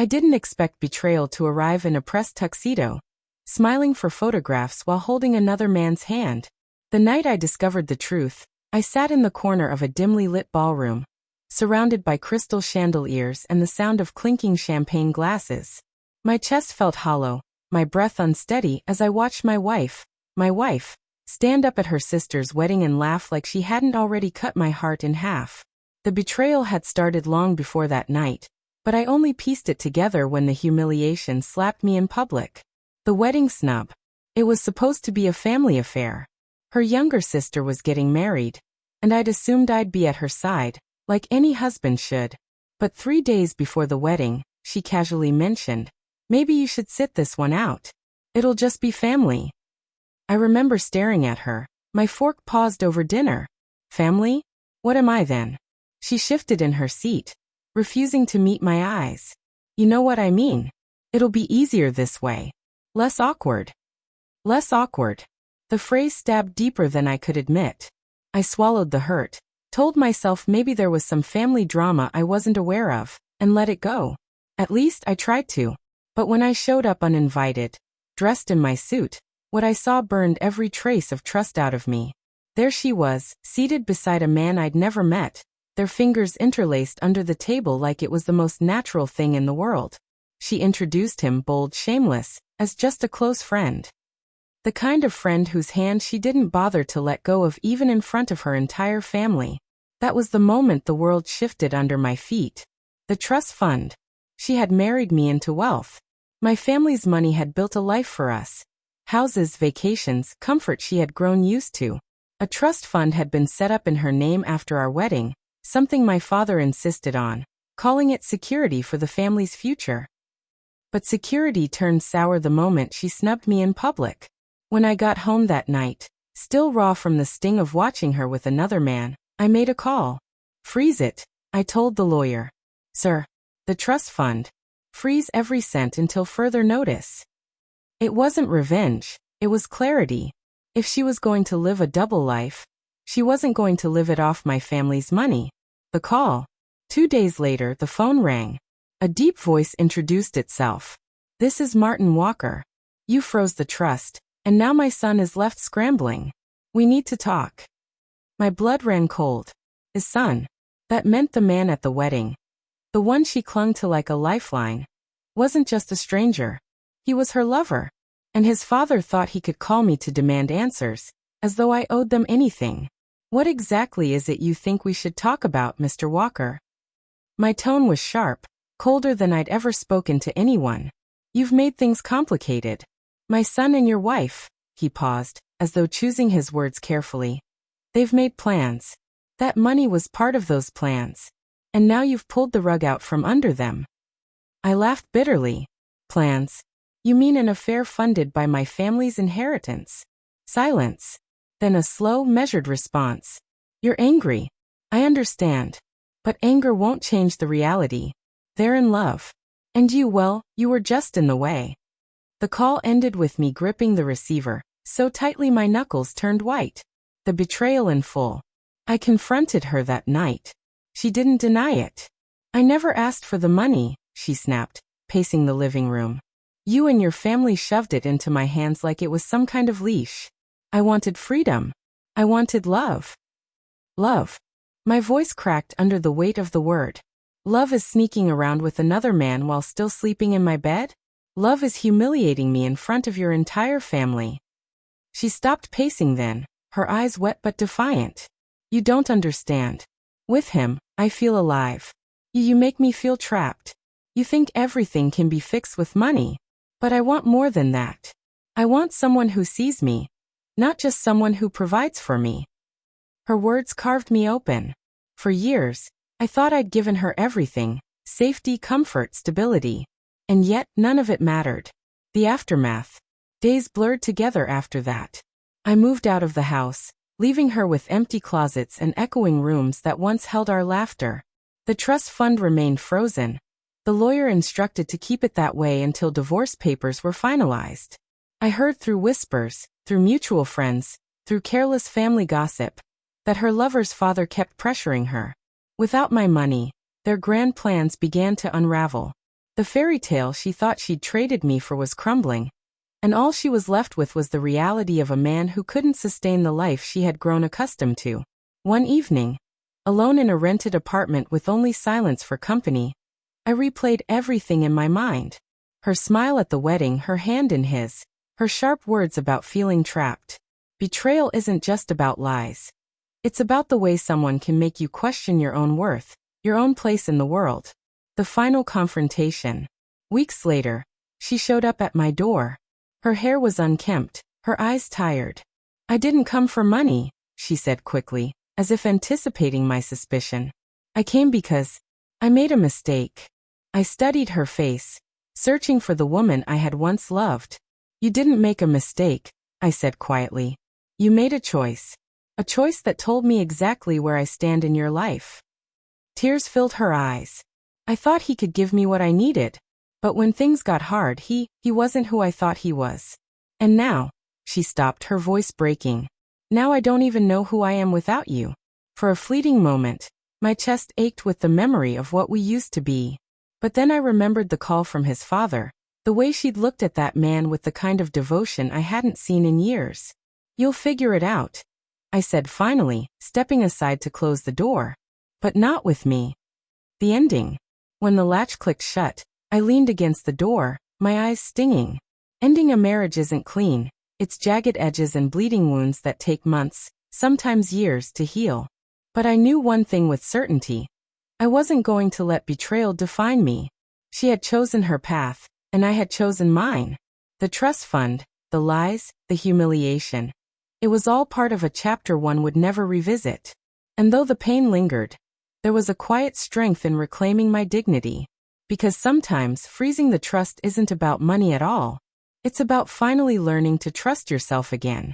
I didn't expect betrayal to arrive in a pressed tuxedo, smiling for photographs while holding another man's hand. The night I discovered the truth, I sat in the corner of a dimly lit ballroom, surrounded by crystal chandeliers and the sound of clinking champagne glasses. My chest felt hollow, my breath unsteady as I watched my wife, stand up at her sister's wedding and laugh like she hadn't already cut my heart in half. The betrayal had started long before that night, but I only pieced it together when the humiliation slapped me in public. The wedding snub. It was supposed to be a family affair. Her younger sister was getting married, and I'd assumed I'd be at her side, like any husband should. But 3 days before the wedding, she casually mentioned, "Maybe you should sit this one out. It'll just be family." I remember staring at her, my fork paused over dinner. Family? What am I then? She shifted in her seat, refusing to meet my eyes. "You know what I mean. It'll be easier this way. Less awkward." Less awkward. The phrase stabbed deeper than I could admit. I swallowed the hurt, told myself maybe there was some family drama I wasn't aware of, and let it go. At least I tried to. But when I showed up uninvited, dressed in my suit, what I saw burned every trace of trust out of me. There she was, seated beside a man I'd never met, their fingers interlaced under the table like it was the most natural thing in the world. She introduced him, bold, shameless, as just a close friend. The kind of friend whose hand she didn't bother to let go of even in front of her entire family. That was the moment the world shifted under my feet. The trust fund. She had married me into wealth. My family's money had built a life for us. Houses, vacations, comfort she had grown used to. A trust fund had been set up in her name after our wedding, something my father insisted on, calling it security for the family's future. But security turned sour the moment she snubbed me in public. When I got home that night, still raw from the sting of watching her with another man, I made a call. "Freeze it," I told the lawyer. "Sir, the trust fund. Freeze every cent until further notice." It wasn't revenge, it was clarity. If she was going to live a double life, she wasn't going to live it off my family's money. The call. 2 days later, the phone rang. A deep voice introduced itself. "This is Martin Walker. You froze the trust, and now my son is left scrambling. We need to talk." My blood ran cold. His son. That meant the man at the wedding. The one she clung to like a lifeline. Wasn't just a stranger. He was her lover. And his father thought he could call me to demand answers, as though I owed them anything. "What exactly is it you think we should talk about, Mr. Walker?" My tone was sharp, colder than I'd ever spoken to anyone. "You've made things complicated. My son and your wife," he paused, as though choosing his words carefully. "They've made plans. That money was part of those plans. And now you've pulled the rug out from under them." I laughed bitterly. "Plans? You mean an affair funded by my family's inheritance?" Silence. Then a slow, measured response. "You're angry. I understand. But anger won't change the reality. They're in love. And you, well, you were just in the way." The call ended with me gripping the receiver, so tightly my knuckles turned white. The betrayal in full. I confronted her that night. She didn't deny it. "I never asked for the money," she snapped, pacing the living room. "You and your family shoved it into my hands like it was some kind of leash. I wanted freedom. I wanted love." Love. My voice cracked under the weight of the word. Love is sneaking around with another man while still sleeping in my bed? Love is humiliating me in front of your entire family. She stopped pacing then, her eyes wet but defiant. "You don't understand. With him, I feel alive. You make me feel trapped. You think everything can be fixed with money. But I want more than that. I want someone who sees me, not just someone who provides for me." Her words carved me open. For years, I thought I'd given her everything: safety, comfort, stability. And yet, none of it mattered. The aftermath. Days blurred together after that. I moved out of the house, leaving her with empty closets and echoing rooms that once held our laughter. The trust fund remained frozen. The lawyer instructed to keep it that way until divorce papers were finalized. I heard through whispers, through mutual friends, through careless family gossip, that her lover's father kept pressuring her. Without my money, their grand plans began to unravel. The fairy tale she thought she'd traded me for was crumbling, and all she was left with was the reality of a man who couldn't sustain the life she had grown accustomed to. One evening, alone in a rented apartment with only silence for company, I replayed everything in my mind. Her smile at the wedding, her hand in his, her sharp words about feeling trapped. Betrayal isn't just about lies. It's about the way someone can make you question your own worth, your own place in the world. The final confrontation. Weeks later, she showed up at my door. Her hair was unkempt, her eyes tired. "I didn't come for money," she said quickly, as if anticipating my suspicion. "I came because I made a mistake." I studied her face, searching for the woman I had once loved. "You didn't make a mistake," I said quietly. "You made a choice. A choice that told me exactly where I stand in your life." Tears filled her eyes. I thought he could give me what I needed, but when things got hard, he wasn't who I thought he was. "And now," she stopped, her voice breaking, "now I don't even know who I am without you." For a fleeting moment, my chest ached with the memory of what we used to be. But then I remembered the call from his father, the way she'd looked at that man with the kind of devotion I hadn't seen in years. "You'll figure it out," I said finally, stepping aside to close the door. "But not with me." The ending. When the latch clicked shut, I leaned against the door, my eyes stinging. Ending a marriage isn't clean. It's jagged edges and bleeding wounds that take months, sometimes years, to heal. But I knew one thing with certainty. I wasn't going to let betrayal define me. She had chosen her path, and I had chosen mine. The trust fund, the lies, the humiliation. It was all part of a chapter one would never revisit. And though the pain lingered, there was a quiet strength in reclaiming my dignity. Because sometimes freezing the trust isn't about money at all. It's about finally learning to trust yourself again.